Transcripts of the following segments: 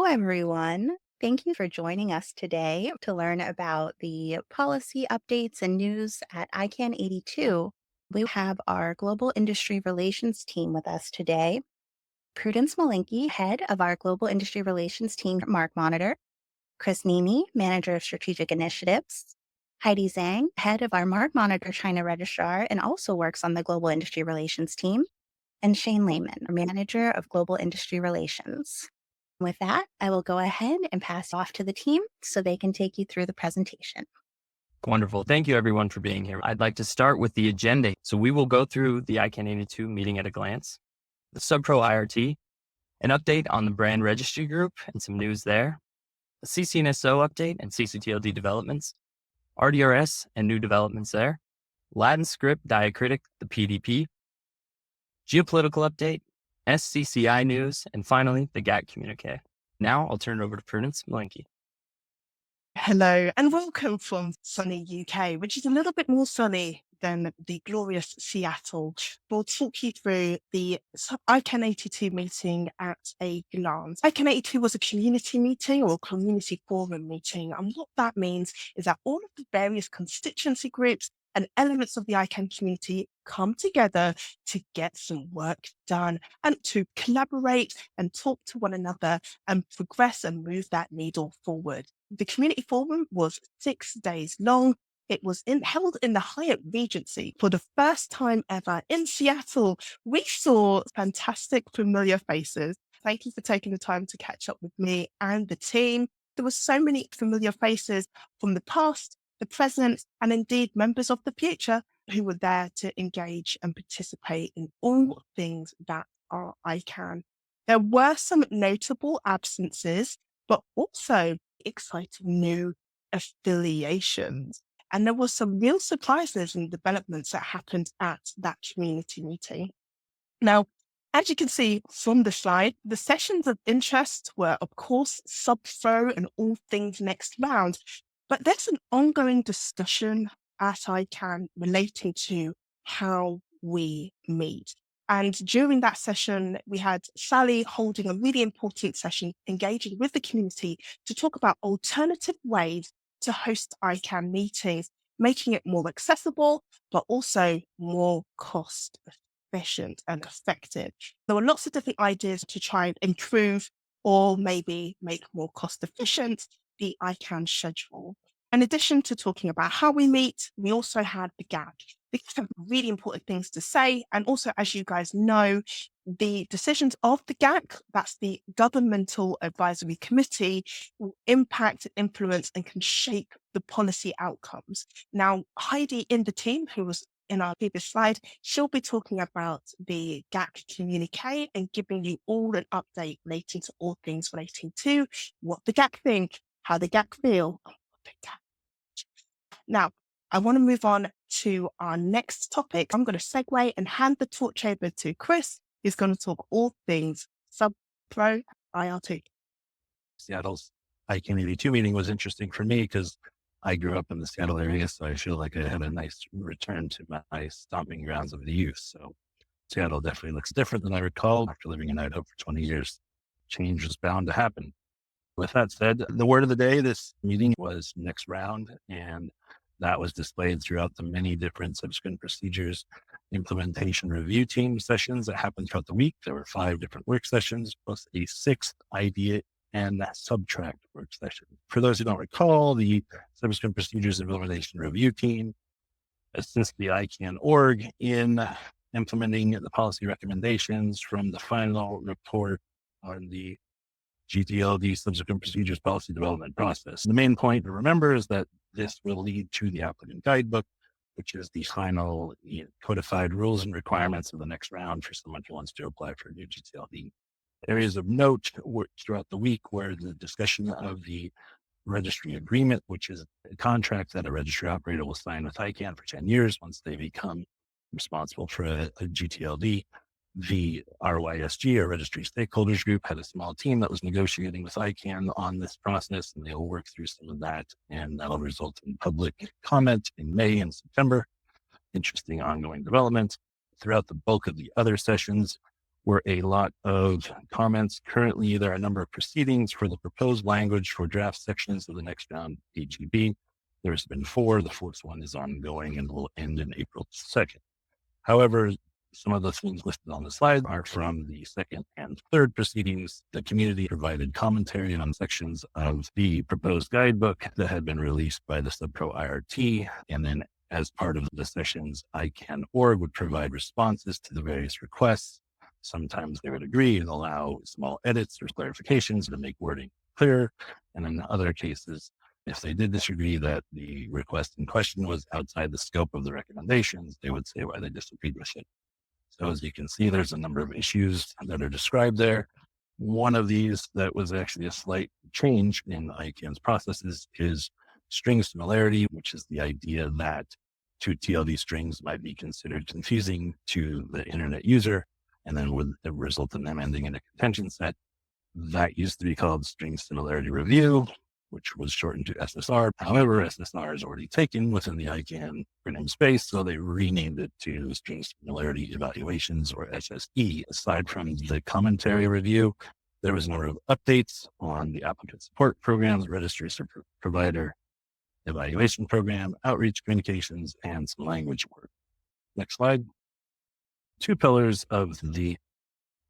everyone. Thank you for joining us today to learn about the policy updates and news at ICANN 82. We have our Global Industry Relations team with us today. Prudence Malinky, head of our Global Industry Relations team at Markmonitor. Chris Nemi, manager of strategic initiatives. Heidi Zhang, head of our Markmonitor China registrar and also works on the Global Industry Relations team. And Shane Lehman, manager of Global Industry Relations. With that, I will go ahead and pass off to the team so they can take you through the presentation. Wonderful. Thank you everyone for being here. I'd like to start with the agenda. So we will go through the ICANN82 meeting at a glance, the SubPro IRT, an update on the brand registry group and some news there, a ccNSO update and ccTLD developments, RDRS and new developments there, Latin script Diacritic, the PDP, geopolitical update, SCCI news, and finally, the GATT communique. Now I'll turn it over to Prudence Malinky. Hello and welcome from sunny UK, which is a little bit more sunny than the glorious Seattle. We'll talk you through the ICANN82 meeting at a glance. ICANN82 was a community meeting or community forum meeting. And what that means is that all of the various constituency groups and elements of the ICANN community come together to get some work done and to collaborate and talk to one another and progress and move that needle forward. The community forum was 6 days long. It was held in the Hyatt Regency for the first time ever in Seattle. We saw fantastic familiar faces. Thank you for taking the time to catch up with me and the team. There were so many familiar faces from the past, the present, and indeed members of the future who were there to engage and participate in all things that are ICANN. There were some notable absences, but also exciting new affiliations. And there were some real surprises and developments that happened at that community meeting. Now, as you can see from the slide, the sessions of interest were, of course, SubPro and all things next round. But there's an ongoing discussion at ICANN relating to how we meet. And during that session, we had Sally holding a really important session, engaging with the community to talk about alternative ways to host ICANN meetings, making it more accessible, but also more cost efficient and effective. There were lots of different ideas to try and improve or maybe make more cost efficient the ICANN schedule. In addition to talking about how we meet, we also had the GATT. These are really important things to say. And also, as you guys know, the decisions of the GAC, that's the Governmental Advisory Committee, will impact, influence, and can shape the policy outcomes. Now, Heidi in the team, who was in our previous slide, she'll be talking about the GAC communique and giving you all an update relating to all things relating to what the GAC think, how the GAC feel, and what the GAC. Now, I want to move on to our next topic. I'm going to segue and hand the torch over to Chris, who's going to talk all things SubPro IRT. Seattle's ICANN82 meeting was interesting for me because I grew up in the Seattle area, so I feel like I had a nice return to my stomping grounds of the youth. So Seattle definitely looks different than I recall. After living in Idaho for 20 years, change was bound to happen. With that said, the word of the day, this meeting was next round, and that was displayed throughout the many different subsequent procedures implementation review team sessions that happened throughout the week. There were 5 different work sessions, plus a 6th idea and subtract work session. For those who don't recall, the subsequent procedures implementation review team assists the ICANN org in implementing the policy recommendations from the final report on the gTLD subsequent procedures policy development process. The main point to remember is that this will lead to the applicant guidebook, which is the final codified rules and requirements of the next round for someone who wants to apply for a new gTLD. Areas of note throughout the week were the discussion of the registry agreement, which is a contract that a registry operator will sign with ICANN for 10 years once they become responsible for a gTLD. The RYSG, or Registry Stakeholders Group, had a small team that was negotiating with ICANN on this process, and they'll work through some of that, and that'll result in public comment in May and September. Interesting ongoing development. Throughout the bulk of the other sessions, were a lot of comments. Currently, there are a number of proceedings for the proposed language for draft sections of the next round AGB. There's been 4. The 4th one is ongoing and will end in April 2nd. However, some of the things listed on the slide are from the 2nd and 3rd proceedings. The community provided commentary on sections of the proposed guidebook that had been released by the SubPro IRT. And then as part of the sessions, ICANN.org would provide responses to the various requests. Sometimes they would agree and allow small edits or clarifications to make wording clearer. And in other cases, if they did disagree that the request in question was outside the scope of the recommendations, they would say why they disagreed with it. So as you can see, there's a number of issues that are described there. One of these that was actually a slight change in ICANN's processes is string similarity, which is the idea that two TLD strings might be considered confusing to the internet user, and then would result in them ending in a contention set. That used to be called string similarity review, which was shortened to SSR. However, SSR is already taken within the ICANN acronym space, so they renamed it to String Similarity Evaluations, or SSE. Aside from the commentary review, there was a number of updates on the applicant support program, the registry provider evaluation program, outreach communications, and some language work. Next slide. 2 pillars of the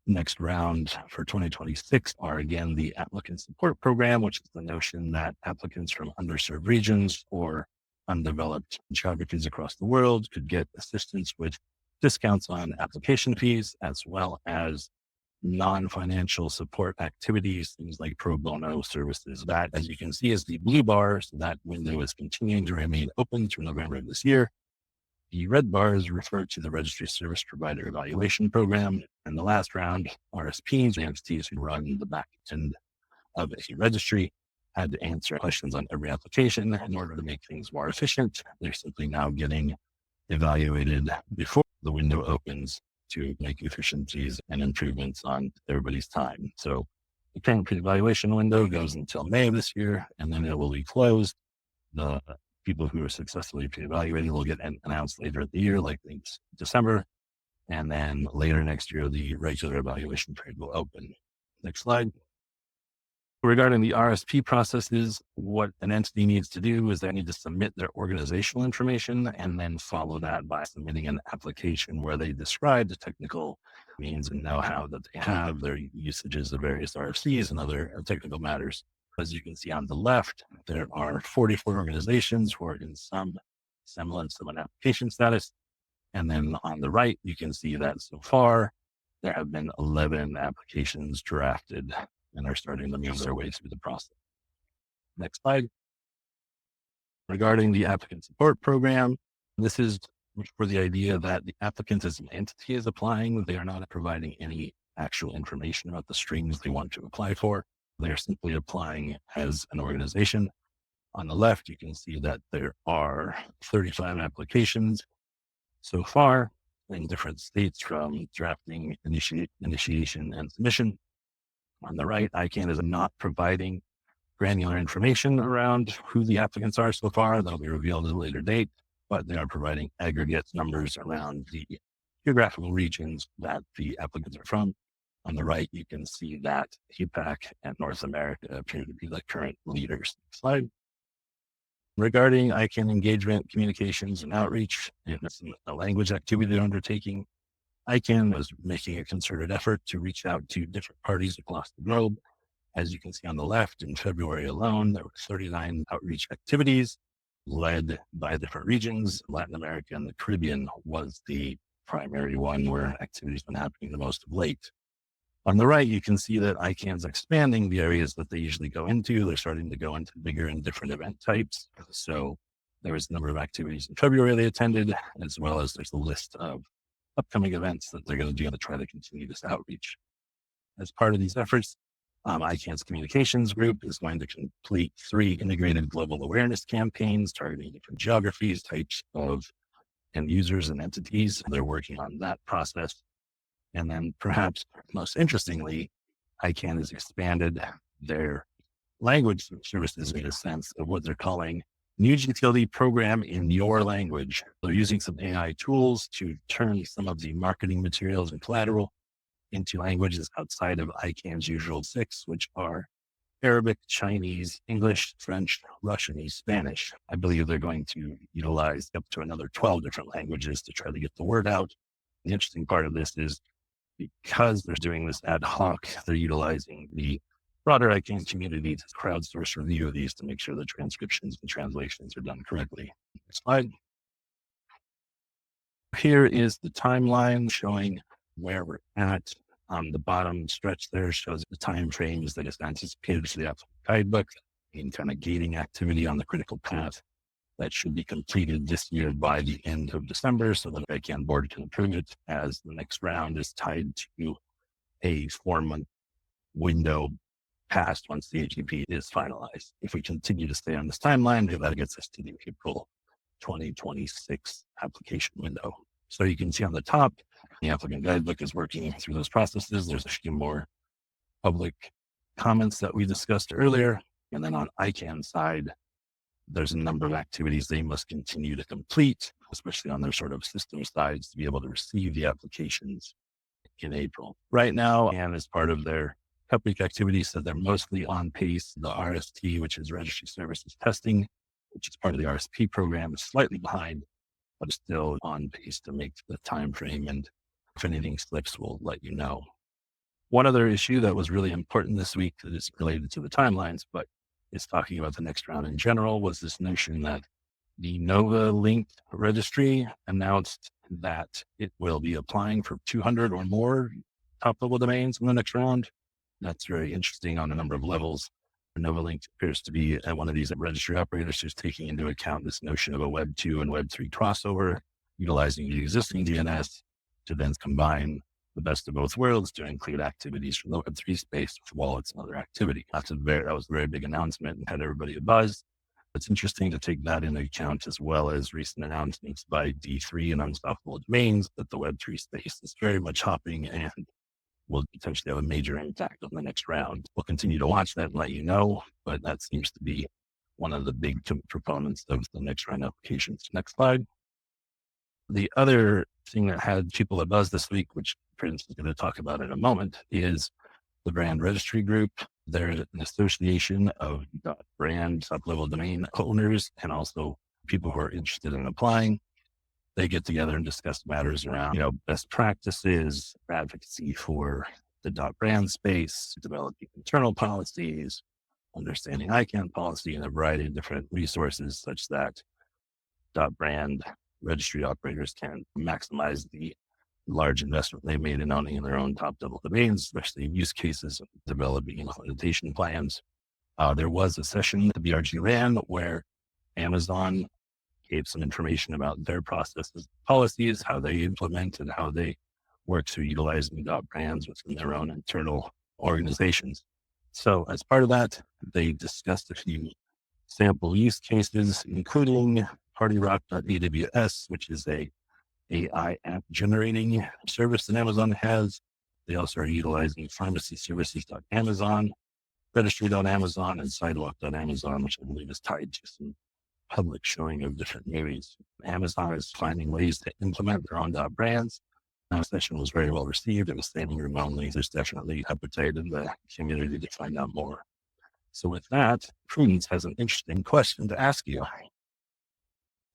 next round for 2026 are, again, the applicant support program, which is the notion that applicants from underserved regions or undeveloped geographies across the world could get assistance with discounts on application fees, as well as non-financial support activities, things like pro bono services. That, as you can see, is the blue bar. So that window is continuing to remain open through November of this year. The red bars refer to the Registry Service Provider Evaluation Program. And the last round, RSPs, the entities who run the back end of a registry, had to answer questions on every application in order to make things more efficient. They're simply now getting evaluated before the window opens to make efficiencies and improvements on everybody's time. So the current pre-evaluation window goes until May of this year, and then it will be closed. The people who are successfully pre-evaluated will get announced later in the year, like December. And then later next year, the regular evaluation period will open. Next slide. Regarding the RSP processes, what an entity needs to do is they need to submit their organizational information and then follow that by submitting an application where they describe the technical means and know-how that they have, their usages of various RFCs and other technical matters. As you can see on the left, there are 44 organizations who are in some semblance of an application status. And then on the right, you can see that so far, there have been 11 applications drafted and are starting to move their way through the process. Next slide. Regarding the applicant support program, this is for the idea that the applicant as an entity is applying. They are not providing any actual information about the strings they want to apply for. They're simply applying as an organization. On the left, you can see that there are 35 applications so far in different states, from drafting, initiation, and submission. On the right, ICANN is not providing granular information around who the applicants are so far. That'll be revealed at a later date, but they are providing aggregate numbers around the geographical regions that the applicants are from. On the right, you can see that APAC and North America appear to be the current leaders. Next slide. Regarding ICANN engagement, communications, and outreach, and a language activity they're undertaking, ICANN was making a concerted effort to reach out to different parties across the globe. As you can see on the left, in February alone, there were 39 outreach activities led by different regions. Latin America and the Caribbean was the primary one where activities have been happening the most of late. On the right, you can see that ICANN's expanding the areas that they usually go into. They're starting to go into bigger and different event types. So there was a number of activities in February they attended, as well as there's a list of upcoming events that they're going to do to try to continue this outreach. As part of these efforts, ICANN's communications group is going to complete 3 integrated global awareness campaigns targeting different geographies, types of end users and entities. They're working on that process. And then perhaps most interestingly, ICANN has expanded their language services in a sense of what they're calling new gTLD program in your language. They're using some AI tools to turn some of the marketing materials and collateral into languages outside of ICANN's usual 6, which are Arabic, Chinese, English, French, Russian, and Spanish. I believe they're going to utilize up to another 12 different languages to try to get the word out. The interesting part of this is because they're doing this ad hoc, they're utilizing the broader ICANN community to crowdsource review of these to make sure the transcriptions and translations are done correctly. Next slide. Here is the timeline showing where we're at. On the bottom stretch there shows the time frames that is anticipated for the applicant guidebook and kind of gating activity on the critical path that should be completed this year by the end of December so that the ICANN board can approve it, as the next round is tied to a 4-month window passed once the AGP is finalized. If we continue to stay on this timeline, that gets us to the April 2026 application window. So you can see on the top, the applicant guidebook is working through those processes. There's a few more public comments that we discussed earlier. And then on ICANN side, there's a number of activities they must continue to complete, especially on their sort of system sides, to be able to receive the applications in April. Right now, and as part of their public activities, so they're mostly on pace. The RST, which is Registry Services Testing, which is part of the RSP program, is slightly behind, but still on pace to make the time frame. And if anything slips, we'll let you know. One other issue that was really important this week that is related to the timelines, but is talking about the next round in general, was this notion that the Nova linked registry announced that it will be applying for 200 or more top level domains in the next round. That's very interesting on a number of levels. NovaLink appears to be one of these registry operators who's taking into account this notion of a Web 2 and Web 3 crossover, utilizing the existing DNS to then combine the best of both worlds to include activities from the Web 3 space with wallets and other activity. That was a very big announcement and had everybody a buzz. It's interesting to take that into account, as well as recent announcements by D3 and Unstoppable Domains that the Web 3 space is very much hopping and will potentially have a major impact on the next round. We'll continue to watch that and let you know, but that seems to be one of the big proponents of the next round applications. Next slide. The other thing that had people at buzz this week, which Prince is going to talk about in a moment, is the Brand Registry Group. They're an association of brand sub-level domain owners and also people who are interested in applying. They get together and discuss matters around, best practices, advocacy for the dotBrand space, developing internal policies, understanding ICANN policy, and a variety of different resources such that dotBrand registry operators can maximize the large investment they made in owning their own top level domains, especially in use cases and developing implementation plans. There was a session that the BRG ran where Amazon gave some information about their processes, policies, how they implement and how they work through utilizing dotBrands within their own internal organizations. So as part of that, they discussed a few sample use cases, including PartyRock.aws, which is a AI app generating service that Amazon has. They also are utilizing pharmacyservices.amazon, registry.amazon, and sidewalk.amazon, which I believe is tied to some public showing of different movies. Amazon is finding ways to implement their own brands. The session was very well received. It was standing room only. There's definitely appetite in the community to find out more. So with that, Prudence has an interesting question to ask you.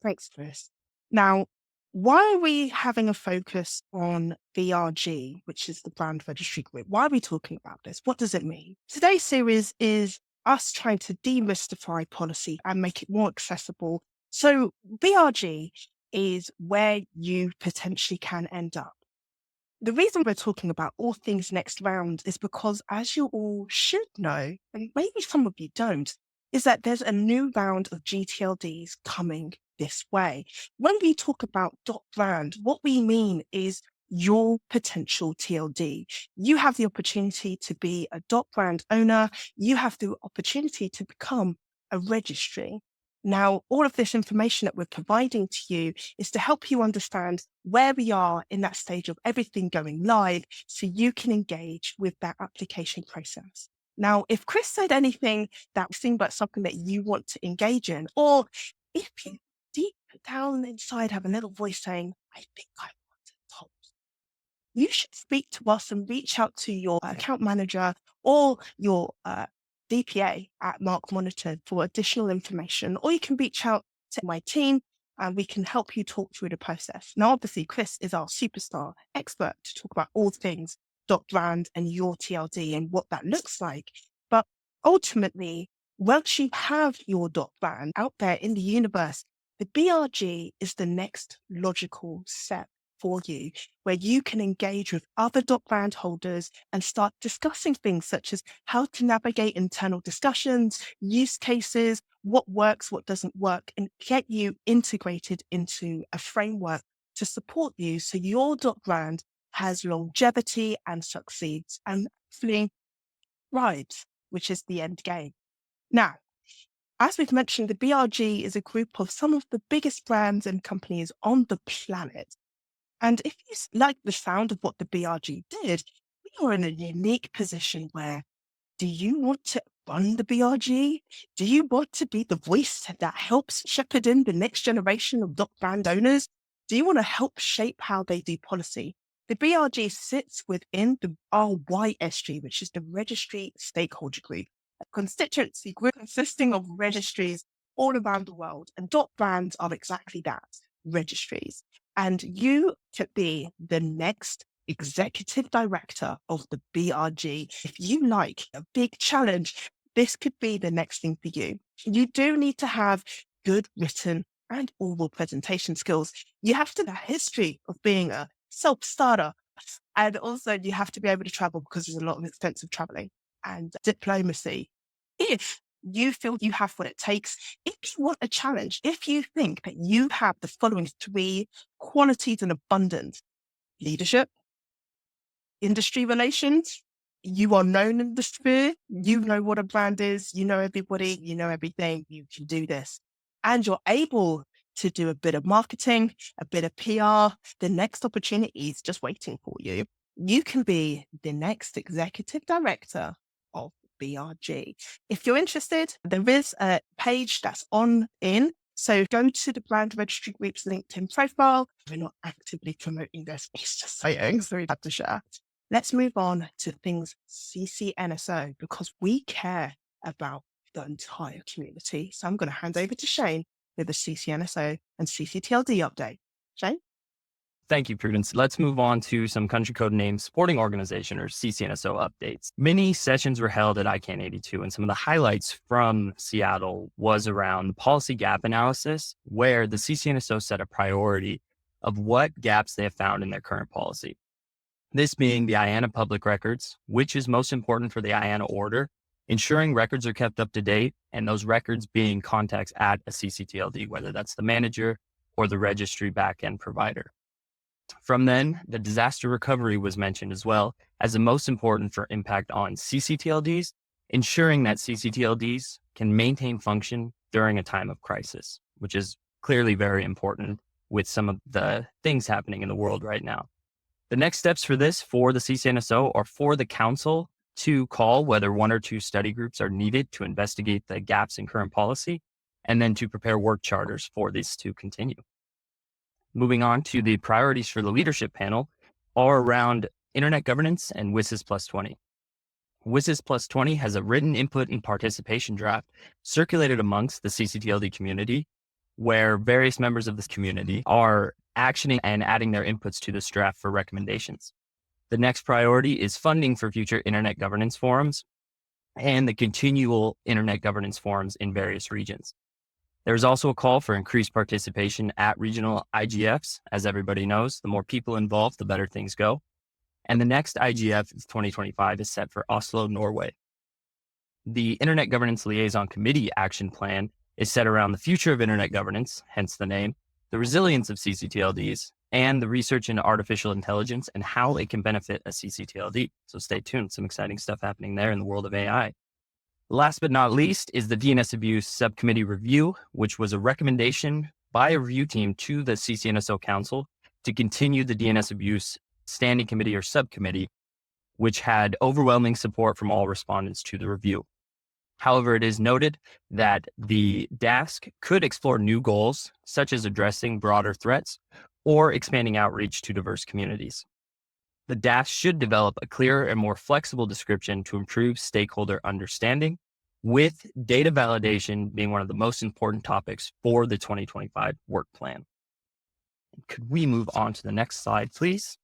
Thanks, Chris. Now, why are we having a focus on BRG, which is the Brand Registry Group? Why are we talking about this? What does it mean? Today's series is us trying to demystify policy and make it more accessible. So BRG is where you potentially can end up. The reason we're talking about all things next round is because, as you all should know, and maybe some of you don't, is that there's a new round of gTLDs coming this way. When we talk about dotBrand, what we mean is your potential TLD. You have the opportunity to be a dotBrand owner. You have the opportunity to become a registry. Now, all of this information that we're providing to you is to help you understand where we are in that stage of everything going live so you can engage with that application process. Now, if Chris said anything that seemed like something that you want to engage in, or if you deep down inside have a little voice saying, I think I want to talk, you should speak to us and reach out to your account manager or your DPA at Markmonitor for additional information, or you can reach out to my team and we can help you talk through the process. Now, obviously, Chris is our superstar expert to talk about all things dotBrand and your TLD and what that looks like. But ultimately, once you have your dotBrand out there in the universe, the BRG is the next logical step for you, where you can engage with other dotBrand holders and start discussing things such as how to navigate internal discussions, use cases, what works, what doesn't work, and get you integrated into a framework to support you so your dotBrand has longevity and succeeds and hopefully thrives, which is the end game. Now, as we've mentioned, the BRG is a group of some of the biggest brands and companies on the planet. And if you like the sound of what the BRG did, we are in a unique position where, do you want to run the BRG? Do you want to be the voice that helps shepherd in the next generation of dotBrand owners? Do you want to help shape how they do policy? The BRG sits within the RYSG, which is the Registry Stakeholder Group, a constituency group consisting of registries all around the world. And dotBrands are exactly that, registries. And you could be the next executive director of the BRG. If you like a big challenge, this could be the next thing for you. You do need to have good written and oral presentation skills. You have to have a history of being a self-starter. And also you have to be able to travel because there's a lot of expensive traveling and diplomacy. If you feel you have what it takes, if you want a challenge, if you think that you have the following three qualities in abundance: leadership, industry relations, you are known in the sphere, you know what a brand is, you know everybody, you know everything, you can do this. And you're able to do a bit of marketing, a bit of PR, the next opportunity is just waiting for you. You can be the next executive director of BRG. If you're interested, there is a page that's on in. So go to the Brand Registry Group's LinkedIn profile. We're not actively promoting this, it's just saying, so we have to share. Let's move on to things ccNSO because we care about the entire community. So I'm going to hand over to Shane with the ccNSO and ccTLD update. Shane? Thank you, Prudence. Let's move on to some country code name supporting organization or ccNSO updates. Many sessions were held at ICANN82, and some of the highlights from Seattle was around the policy gap analysis, where the ccNSO set a priority of what gaps they have found in their current policy. This being the IANA public records, which is most important for the IANA order, ensuring records are kept up to date, and those records being contacts at a ccTLD, whether that's the manager or the registry backend provider. From then, the disaster recovery was mentioned as well as the most important for impact on ccTLDs, ensuring that ccTLDs can maintain function during a time of crisis, which is clearly very important with some of the things happening in the world right now. The next steps for this for the ccNSO are for the council to call whether one or two study groups are needed to investigate the gaps in current policy, and then to prepare work charters for this to continue. Moving on to the priorities for the leadership panel are around internet governance and WSIS plus 20. WSIS plus 20 has a written input and participation draft circulated amongst the ccTLD community, where various members of this community are actioning and adding their inputs to this draft for recommendations. The next priority is funding for future internet governance forums and the continual internet governance forums in various regions. There's also a call for increased participation at regional IGFs. As everybody knows, the more people involved, the better things go. And the next IGF of 2025 is set for Oslo, Norway. The Internet Governance Liaison Committee action plan is set around the future of internet governance, hence the name, the resilience of ccTLDs, and the research into artificial intelligence and how it can benefit a ccTLD. So stay tuned, some exciting stuff happening there in the world of AI. Last but not least is the DNS Abuse Subcommittee Review, which was a recommendation by a review team to the ccNSO Council to continue the DNS Abuse Standing Committee or Subcommittee, which had overwhelming support from all respondents to the review. However, it is noted that the DASC could explore new goals, such as addressing broader threats or expanding outreach to diverse communities. The DAS should develop a clearer and more flexible description to improve stakeholder understanding, with data validation being one of the most important topics for the 2025 work plan. Could we move on to the next slide, please?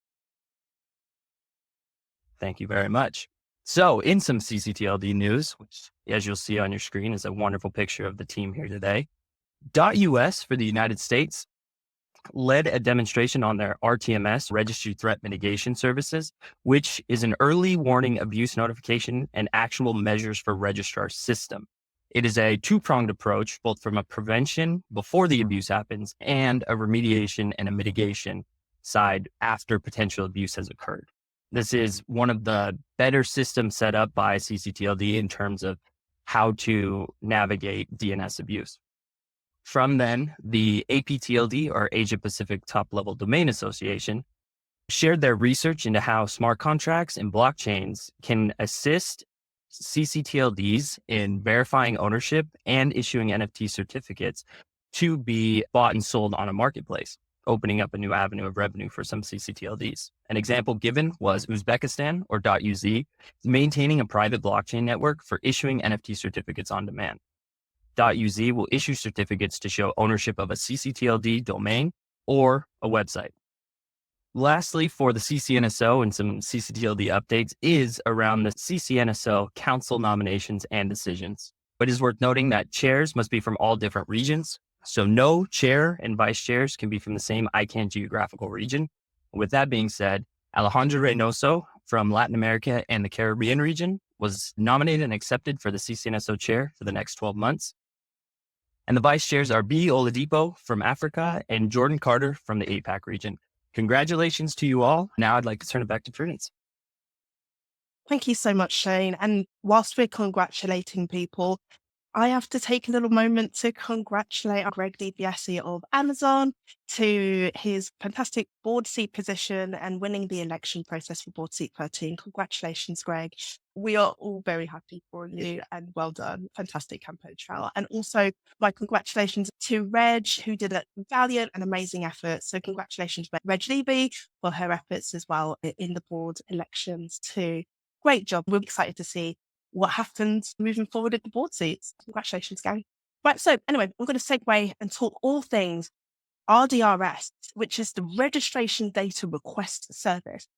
Thank you very much. So in some ccTLD news, which as you'll see on your screen is a wonderful picture of the team here today, .US for the United States led a demonstration on their RTMS, Registry Threat Mitigation Services, which is an early warning abuse notification and actionable measures for registrar system. It is a two-pronged approach, both from a prevention before the abuse happens and a remediation and a mitigation side after potential abuse has occurred. This is one of the better systems set up by ccTLD in terms of how to navigate DNS abuse. From then, the APTLD, or Asia Pacific Top Level Domain Association, shared their research into how smart contracts and blockchains can assist ccTLDs in verifying ownership and issuing NFT certificates to be bought and sold on a marketplace, opening up a new avenue of revenue for some ccTLDs. An example given was Uzbekistan, or .uz, maintaining a private blockchain network for issuing NFT certificates on demand. .uz will issue certificates to show ownership of a ccTLD domain or a website. Lastly, for the ccNSO and some ccTLD updates is around the ccNSO council nominations and decisions. But it is worth noting that chairs must be from all different regions. So no chair and vice chairs can be from the same ICANN geographical region. With that being said, Alejandro Reynoso from Latin America and the Caribbean region was nominated and accepted for the ccNSO chair for the next 12 months. And the vice chairs are B. Oladipo from Africa and Jordan Carter from the APAC region. Congratulations to you all. Now I'd like to turn it back to Prudence. Thank you so much, Shane. And whilst we're congratulating people, I have to take a little moment to congratulate Greg DiBiase of Amazon to his fantastic board seat position and winning the election process for board seat 13. Congratulations, Greg. We are all very happy for you and well done. Fantastic campaign trail. And also my congratulations to Reg, who did a valiant and amazing effort. So congratulations to Reg Levy for her efforts as well in the board elections too. Great job. We're excited to see what happens moving forward at the board seats. Congratulations, gang. Right, so anyway, I'm going to segue and talk all things RDRS, which is the Registration Data Request Service.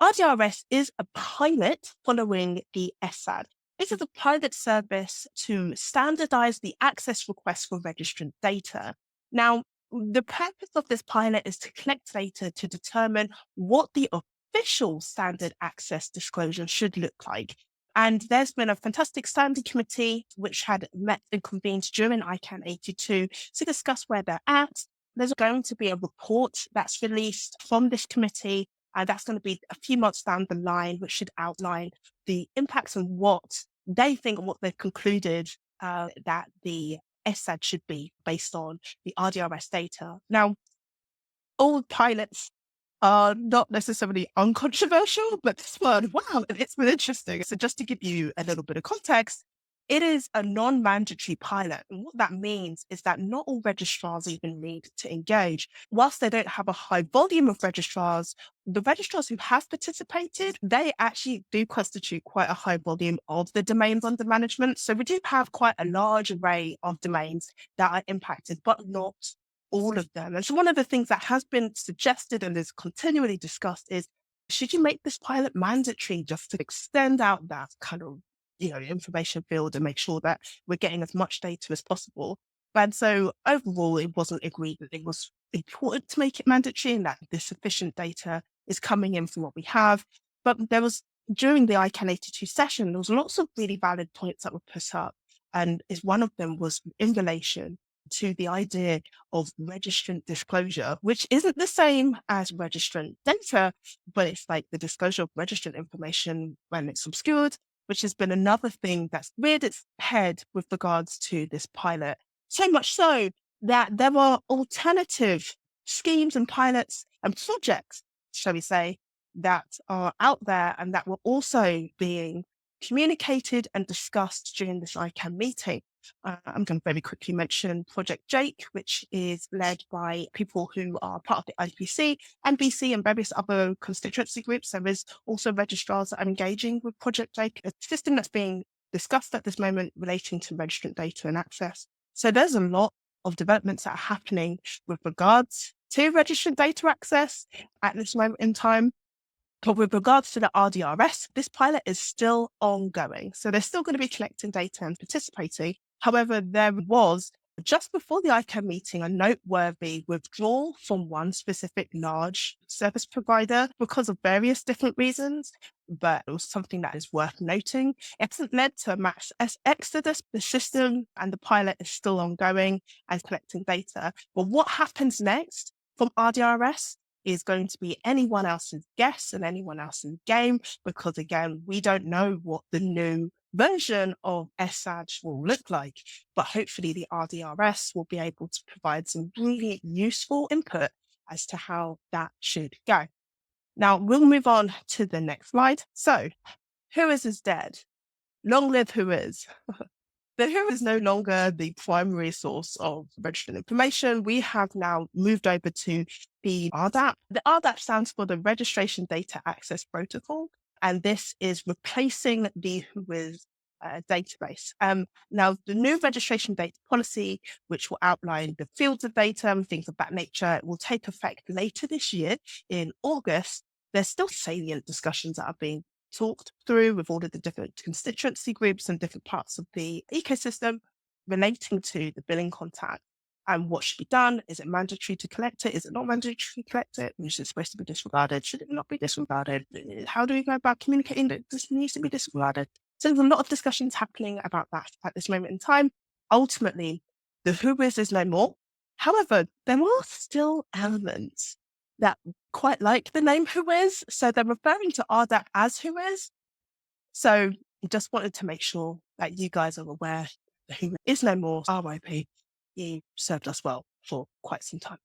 RDRS is a pilot following the ESAD. This is a pilot service to standardize the access request for registrant data. Now, the purpose of this pilot is to collect data to determine what the official standard access disclosure should look like. And there's been a fantastic standing committee which had met and convened during ICANN82 to discuss where they're at. There's going to be a report that's released from this committee, and that's going to be a few months down the line, which should outline the impacts and what they think and what they've concluded that the ESAD should be based on the RDRS data. Now, all pilots are not necessarily uncontroversial, but this one, wow, it's been interesting. So just to give you a little bit of context, it is a non-mandatory pilot. And what that means is that not all registrars even need to engage. Whilst they don't have a high volume of registrars, the registrars who have participated, they actually do constitute quite a high volume of the domains under management. So we do have quite a large array of domains that are impacted, but not all of them. And so one of the things that has been suggested and is continually discussed is, should you make this pilot mandatory just to extend out that kind of, information field and make sure that we're getting as much data as possible? And so overall, it wasn't agreed that it was important to make it mandatory and that the sufficient data is coming in from what we have. But there was, during the ICANN82 session, there was lots of really valid points that were put up. And one of them was in relation to the idea of registrant disclosure, which isn't the same as registrant data, but it's like the disclosure of registrant information when it's obscured, which has been another thing that's reared its head with regards to this pilot. So much so that there are alternative schemes and pilots and projects, shall we say, that are out there and that were also being communicated and discussed during this ICANN meeting. I'm going to very quickly mention Project Jake, which is led by people who are part of the IPC, NBC, and various other constituency groups. There is also registrars that are engaging with Project Jake, a system that's being discussed at this moment relating to registrant data and access. So there's a lot of developments that are happening with regards to registrant data access at this moment in time. But with regards to the RDRS, this pilot is still ongoing. So they're still going to be collecting data and participating. However, there was, just before the ICANN meeting, a noteworthy withdrawal from one specific large service provider because of various different reasons. But it was something that is worth noting. It hasn't led to a mass exodus. The system and the pilot is still ongoing and collecting data. But what happens next from RDRS is going to be anyone else's guess and anyone else's game, because again, we don't know what the new version of SAJ will look like, but hopefully the RDRS will be able to provide some really useful input as to how that should go. Now we'll move on to the next slide. So WHOIS is dead. Long live WHOIS. The WHO is no longer the primary source of registered information. We have now moved over to the RDAP. The RDAP stands for the Registration Data Access Protocol, and this is replacing the WHOIS database. Now, the new registration data policy, which will outline the fields of data and things of that nature, will take effect later this year in August. There's still salient discussions that are being talked through with all of the different constituency groups and different parts of the ecosystem relating to the billing contact and what should be done. Is it mandatory to collect it? Is it not mandatory to collect it? Is it supposed to be disregarded? Should it not be disregarded? How do we go about communicating that this needs to be disregarded? So there's a lot of discussions happening about that at this moment in time. Ultimately, the WHOIS is no more. However, there are still elements that quite like the name WHOIS. So they're referring to RDAP as WHOIS. So just wanted to make sure that you guys are aware that WHOIS is no more. RIP. You served us well for quite some time.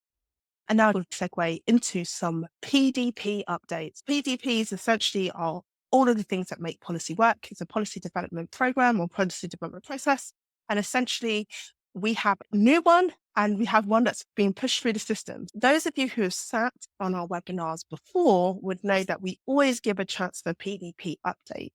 And now we'll segue into some PDP updates. PDPs essentially are all of the things that make policy work. It's a policy development program or policy development process. And essentially, we have a new one and we have one that's being pushed through the system. Those of you who have sat on our webinars before would know that we always give a transfer PDP update.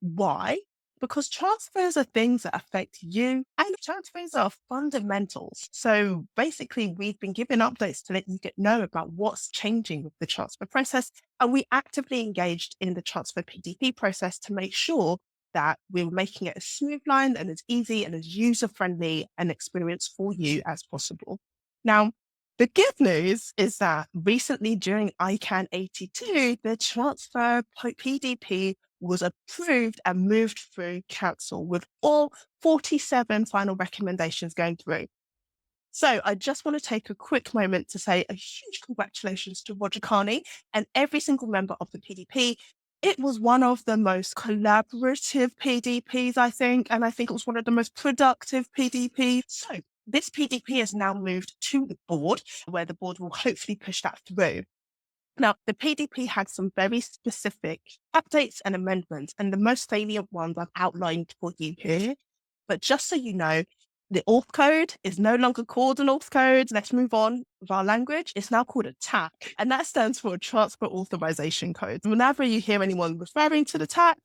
Why? Because transfers are things that affect you and transfers are fundamentals. So basically, we've been giving updates to let you know about what's changing with the transfer process. And we actively engaged in the transfer PDP process to make sure that we're making it as smooth line and as easy and as user-friendly an experience for you as possible. Now, the good news is that recently during ICANN82, the transfer PDP was approved and moved through council with all 47 final recommendations going through. So I just want to take a quick moment to say a huge congratulations to Roger Carney and every single member of the PDP. It was one of the most collaborative PDPs, I think, and I think it was one of the most productive PDPs. So this PDP has now moved to the board, where the board will hopefully push that through. Now, the PDP had some very specific updates and amendments, and the most salient ones I've outlined for you here. But just so you know, the auth code is no longer called an auth code. Let's move on with our language. It's now called a TAC, and that stands for a Transfer Authorization Code. Whenever you hear anyone referring to the TAC,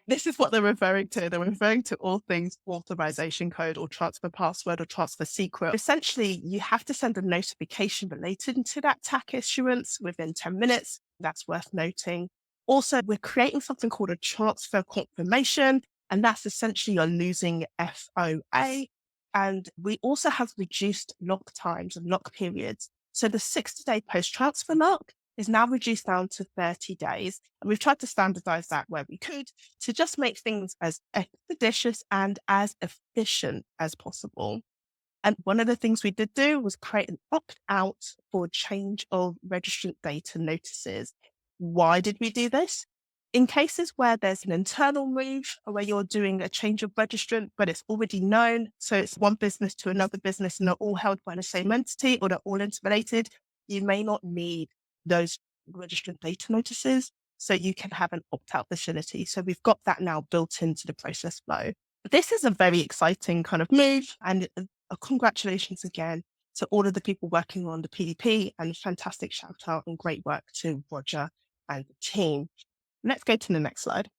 this is what they're referring to. They're referring to all things authorization code or transfer password or transfer secret. Essentially, you have to send a notification related to that TAC issuance within 10 minutes. That's worth noting. Also, we're creating something called a transfer confirmation, and that's essentially you're losing FOA. And we also have reduced lock times and lock periods. So the 60-day post-transfer lock is now reduced down to 30 days. And we've tried to standardize that where we could to just make things as expeditious and as efficient as possible. And one of the things we did do was create an opt-out for change of registrant data notices. Why did we do this? In cases where there's an internal move or where you're doing a change of registrant, but it's already known, so it's one business to another business and they're all held by the same entity or they're all interrelated, you may not need those registrant data notices, so you can have an opt-out facility. So we've got that now built into the process flow. This is a very exciting kind of move, and congratulations again to all of the people working on the PDP, and fantastic shout out and great work to Roger and the team. Let's go to the next slide.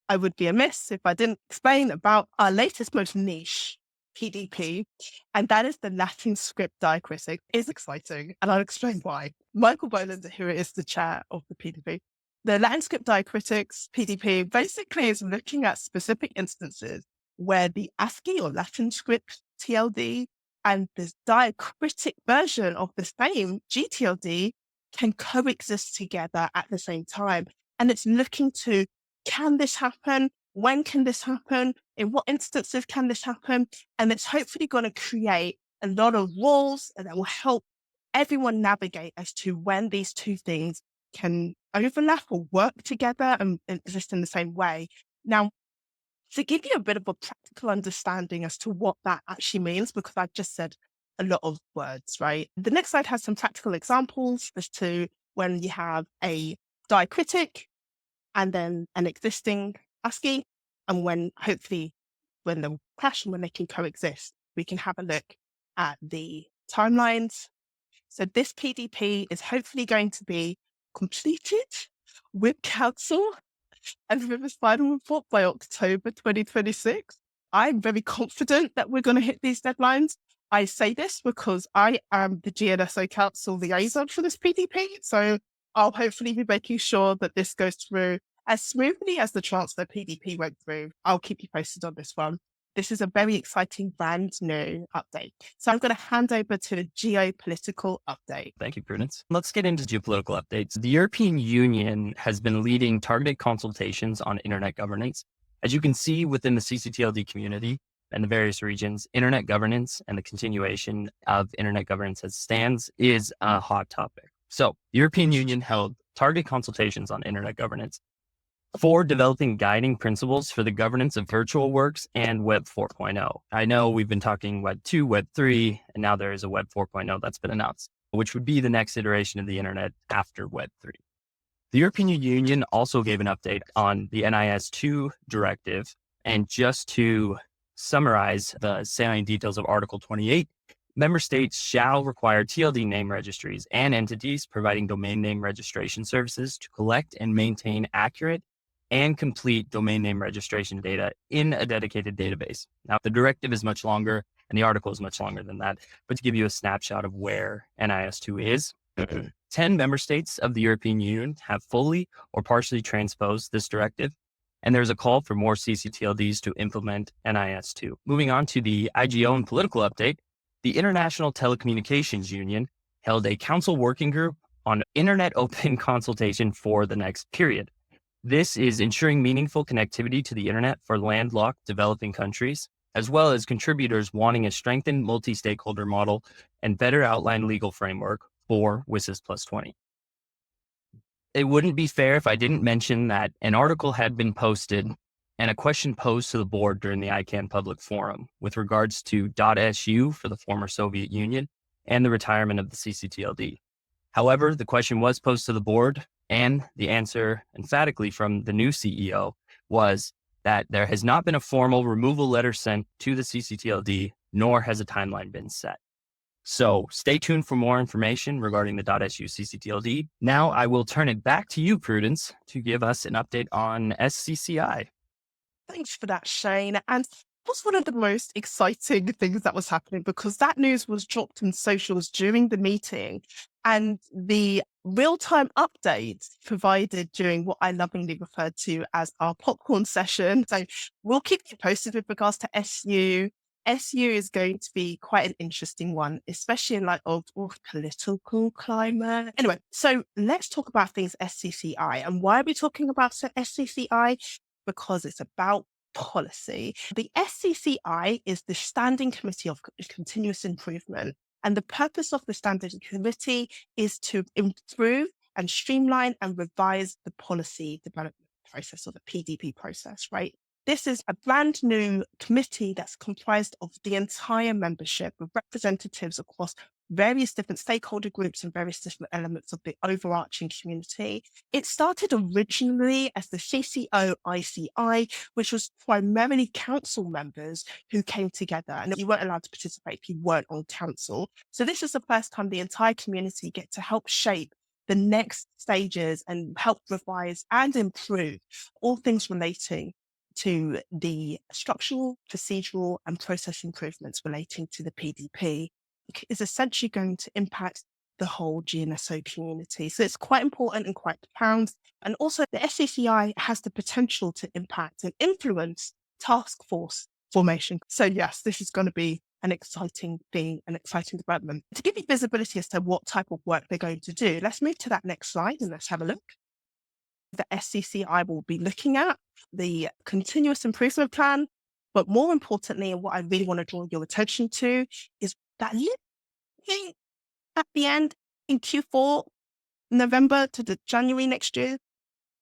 I would be amiss if I didn't explain about our latest most niche PDP, and that is the Latin script diacritic. It's exciting, and I'll explain why. Michael Boland, who is the chair of the PDP. The Latin script diacritics PDP basically is looking at specific instances where the ASCII or Latin script TLD and the diacritic version of the same gTLD can coexist together at the same time. And it's looking to, can this happen? When can this happen? In what instances can this happen? And it's hopefully going to create a lot of rules and that will help everyone navigate as to when these two things can overlap or work together and exist in the same way. Now, to give you a bit of a practical understanding as to what that actually means, because I've just said a lot of words, right? The next slide has some practical examples as to when you have a diacritic and then an existing ASCII, and when hopefully when they'll clash and when they can coexist, we can have a look at the timelines. So this PDP is hopefully going to be completed with council and with a final report by October 2026. I'm very confident that we're going to hit these deadlines. I say this because I am the gNSO Council liaison for this PDP. So I'll hopefully be making sure that this goes through as smoothly as the transfer PDP went through. I'll keep you posted on this one. This is a very exciting brand new update. So I'm going to hand over to the geopolitical update. Thank you, Prudence. Let's get into geopolitical updates. The European Union has been leading targeted consultations on internet governance. As you can see within the ccTLD community and the various regions, internet governance and the continuation of internet governance as stands is a hot topic. So the European Union held targeted consultations on internet governance for developing guiding principles for the governance of virtual works and Web 4.0. I know we've been talking Web 2, Web 3, and now there is a Web 4.0 that's been announced, which would be the next iteration of the internet after Web 3. The European Union also gave an update on the NIS2 directive. And just to summarize the salient details of Article 28, member states shall require TLD name registries and entities providing domain name registration services to collect and maintain accurate and complete domain name registration data in a dedicated database. Now, the directive is much longer and the article is much longer than that, but to give you a snapshot of where NIS2 is, 10 member states of the European Union have fully or partially transposed this directive, and there's a call for more ccTLDs to implement NIS2. Moving on to the IGO and political update, the International Telecommunications Union held a council working group on internet open consultation for the next period. This is ensuring meaningful connectivity to the internet for landlocked developing countries, as well as contributors wanting a strengthened multi-stakeholder model and better outlined legal framework for WSIS plus 20. It wouldn't be fair if I didn't mention that an article had been posted and a question posed to the board during the ICANN public forum with regards to .su for the former Soviet Union and the retirement of the ccTLD. However, the question was posed to the board, and the answer emphatically from the new CEO was that there has not been a formal removal letter sent to the ccTLD, nor has a timeline been set. So stay tuned for more information regarding the .su ccTLD. Now I will turn it back to you, Prudence, to give us an update on SCCI. Thanks for that, Shane. And was one of the most exciting things that was happening, because that news was dropped in socials during the meeting, and the real-time updates provided during what I lovingly referred to as our popcorn session. So we'll keep you posted with regards to SU. SU is going to be quite an interesting one, especially in light of political climate. Anyway, so let's talk about things SCCI. And why are we talking about SCCI? Because it's about policy. The SCCI is the Standing Committee of Continuous Improvement. And the purpose of the Standing Committee is to improve and streamline and revise the policy development process, or the PDP process, right? This is a brand new committee that's comprised of the entire membership, with representatives across various different stakeholder groups and various different elements of the overarching community. It started originally as the ccOICI, which was primarily council members who came together, and you weren't allowed to participate if you weren't on council. So this is the first time the entire community get to help shape the next stages and help revise and improve all things relating to the structural, procedural, and process improvements relating to the PDP is essentially going to impact the whole gNSO community. So it's quite important and quite profound. And also the SCCI has the potential to impact and influence task force formation. So yes, this is going to be an exciting thing, an exciting development. To give you visibility as to what type of work they're going to do, let's move to that next slide and let's have a look. The SCCI will be looking at the continuous improvement plan, but more importantly, and what I really want to draw your attention to is that little thing at the end in Q4, November to the January next year.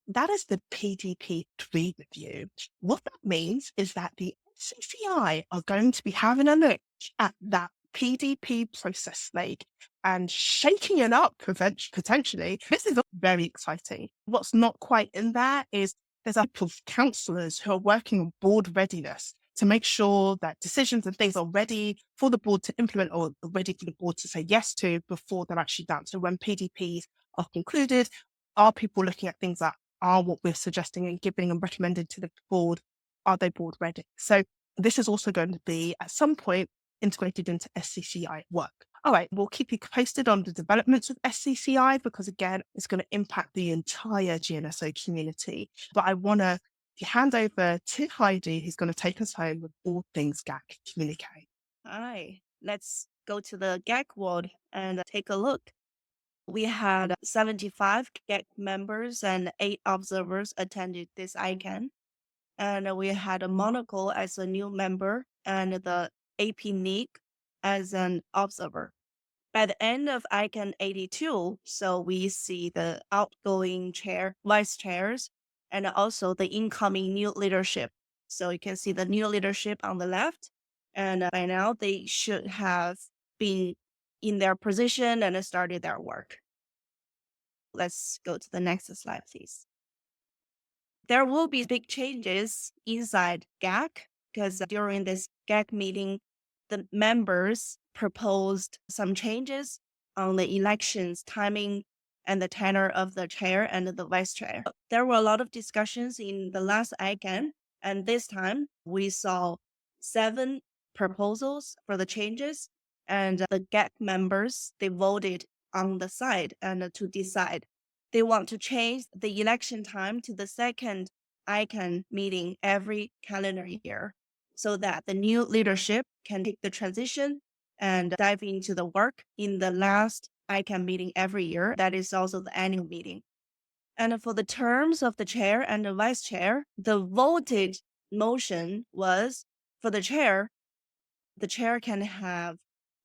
That is the PDP3 review. What that means is that the SCCI are going to be having a look at that PDP process slate and shaking it up potentially. This is very exciting. What's not quite in there is there's a group of councillors who are working on board readiness to make sure that decisions and things are ready for the board to implement or ready for the board to say yes to before they're actually done. So when PDPs are concluded, are people looking at things that are what we're suggesting and giving and recommending to the board? Are they board ready? So this is also going to be at some point integrated into SCCI work. All right, we'll keep you posted on the developments of SCCI because again, it's going to impact the entire gNSO community. But I want to hand over to Heidi, who's going to take us home with all things GAC communicate. Hi, let's go to the GAC world and take a look. We had 75 GAC members and 8 observers attended this ICANN. And we had a Monaco as a new member and the AP NIC as an observer. By the end of ICANN82, so we see the outgoing chair, vice chairs, and also the incoming new leadership. So you can see the new leadership on the left. And by now they should have been in their position and started their work. Let's go to the next slide, please. There will be big changes inside GAC because during this GAC meeting, the members proposed some changes on the elections timing and the tenure of the chair and the vice chair. There were a lot of discussions in the last ICANN, and this time we saw 7 proposals for the changes, and the GAC members, they voted on the side and to decide. They want to change the election time to the second ICANN meeting every calendar year so that the new leadership can take the transition and dive into the work in the last ICANN meeting every year. That is also the annual meeting. And for the terms of the chair and the vice chair, the voted motion was for the chair can have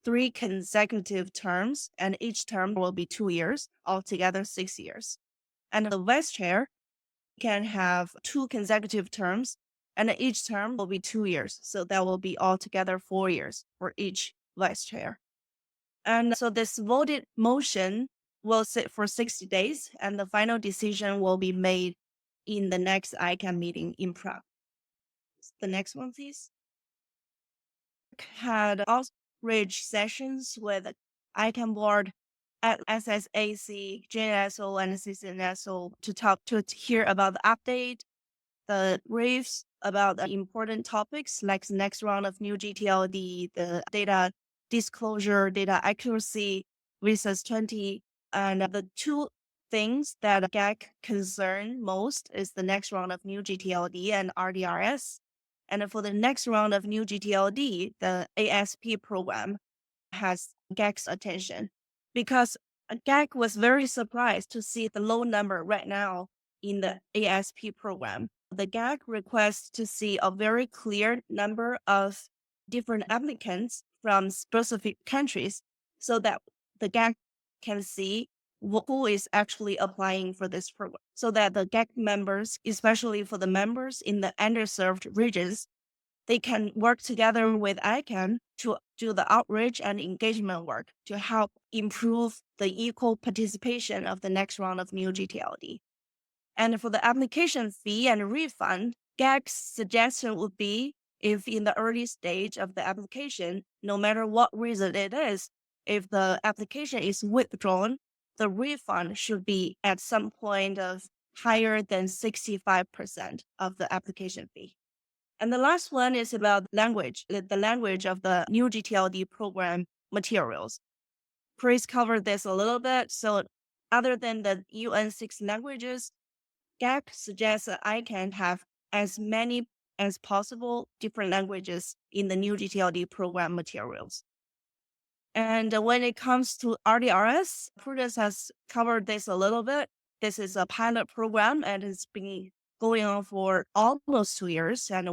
3 consecutive terms, and each term will be 2 years, altogether 6 years. And the vice chair can have 2 consecutive terms, and each term will be 2 years. So that will be altogether 4 years for each vice chair. And so this voted motion will sit for 60 days, and the final decision will be made in the next ICANN meeting in Prague. The next one, please. Had outreach sessions with ICANN board at SSAC, gNSO, and ccNSO to hear about the update, the briefs about the important topics like the next round of new gTLD, the data disclosure, data accuracy, Visas 20, and the 2 things that GAC concern most is the next round of new gTLD and RDRS. And for the next round of new gTLD, the ASP program has GAC's attention because GAC was very surprised to see the low number right now in the ASP program. The GAC requests to see a very clear number of different applicants from specific countries so that the GAC can see who is actually applying for this program, so that the GAC members, especially for the members in the underserved regions, they can work together with ICANN to do the outreach and engagement work to help improve the equal participation of the next round of new gTLD. And for the application fee and refund, GAC's suggestion would be if in the early stage of the application, no matter what reason it is, if the application is withdrawn, the refund should be at some point of higher than 65% of the application fee. And the last one is about language, the language of the new gTLD program materials. Chris covered this a little bit. So other than the UN6 languages, GAC suggests that ICANN have as many as possible different languages in the new gTLD program materials. And when it comes to RDRS, Prudence has covered this a little bit. This is a pilot program and it's been going on for almost 2 years, and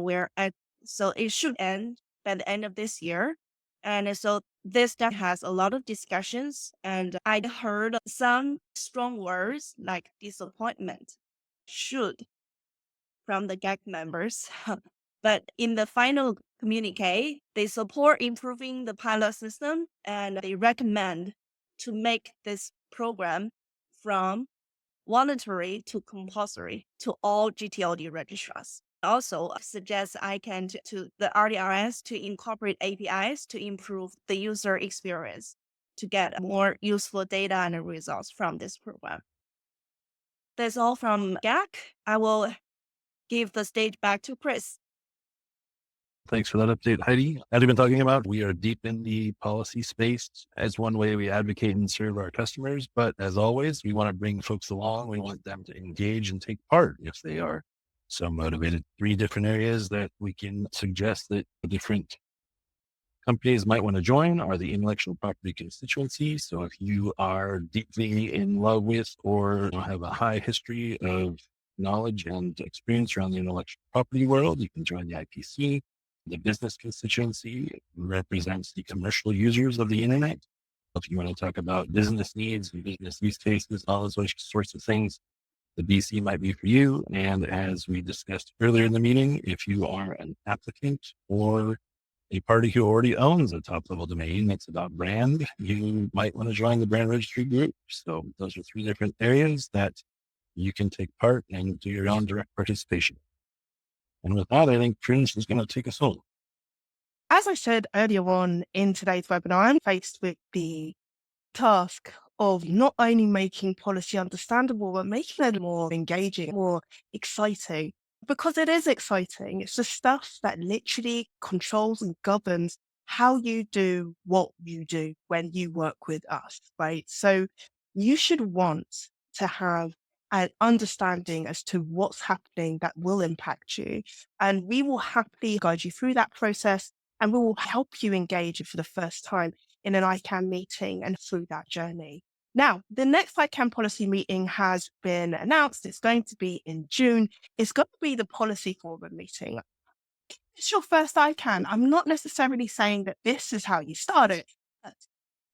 so it should end by the end of this year. And so this deck has a lot of discussions, and I heard some strong words like disappointment, should, from the GAC members. But in the final communique, they support improving the pilot system and they recommend to make this program from voluntary to compulsory to all gTLD registrars. Also suggest ICANN to the RDRS to incorporate APIs to improve the user experience to get more useful data and results from this program. That's all from GAC. I will give the stage back to Chris. Thanks for that update, Heidi. As we've been talking about, we are deep in the policy space as one way we advocate and serve our customers. But as always, we want to bring folks along. We want them to engage and take part if they are so motivated. 3 different areas that we can suggest that different companies might want to join are the intellectual property constituency. So if you are deeply in love with or have a high history of knowledge and experience around the intellectual property world, you can join the IPC. The business constituency represents the commercial users of the internet. If you want to talk about business needs and business use cases, all those sorts of things, the BC might be for you. And as we discussed earlier in the meeting, if you are an applicant or a party who already owns a top level domain that's about brand, you might want to join the brand registry group. So those are 3 different areas that you can take part and do your own direct participation. And with that, I think Prudence is going to take us home. As I said earlier on in today's webinar, I'm faced with the task of not only making policy understandable, but making it more engaging, more exciting. Because it is exciting. It's the stuff that literally controls and governs how you do what you do when you work with us, right? So you should want to have an understanding as to what's happening that will impact you. And we will happily guide you through that process, and we will help you engage for the first time in an ICANN meeting and through that journey. Now, the next ICANN policy meeting has been announced. It's going to be in June. It's going to be the policy forum meeting. It's your first ICANN. I'm not necessarily saying that this is how you start it. But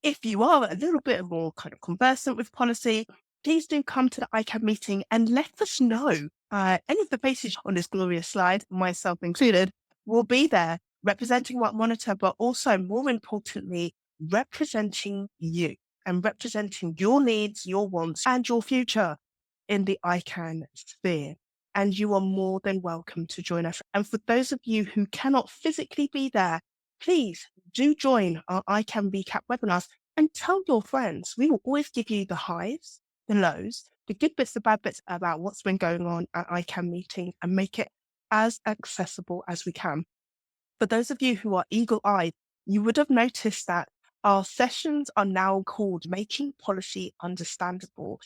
if you are a little bit more kind of conversant with policy, please do come to the ICANN meeting and let us know. Any of the faces on this glorious slide, myself included, will be there representing Markmonitor, but also more importantly, representing you and representing your needs, your wants, and your future in the ICANN sphere. And you are more than welcome to join us. And for those of you who cannot physically be there, please do join our ICANN recap webinars and tell your friends. We will always give you the highs, the lows, the good bits, the bad bits about what's been going on at ICANN meeting and make it as accessible as we can. For those of you who are eagle-eyed, you would have noticed that our sessions are now called Making Policy Understandable.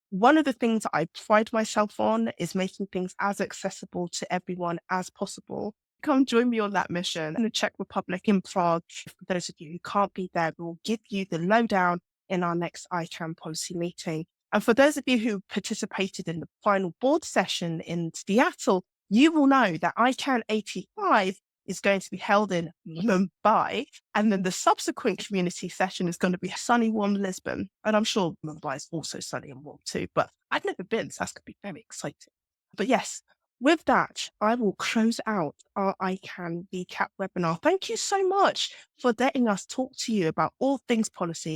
One of the things that I pride myself on is making things as accessible to everyone as possible. Come join me on that mission in the Czech Republic in Prague. For those of you who can't be there, we'll give you the lowdown in our next ICANN policy meeting. And for those of you who participated in the final board session in Seattle, you will know that ICANN85 is going to be held in Mumbai, and then the subsequent community session is going to be sunny, warm Lisbon. And I'm sure Mumbai is also sunny and warm too, but I've never been, so that's going to be very exciting. But yes, With that, I will close out our ICANN recap webinar. Thank you so much for letting us talk to you about all things policy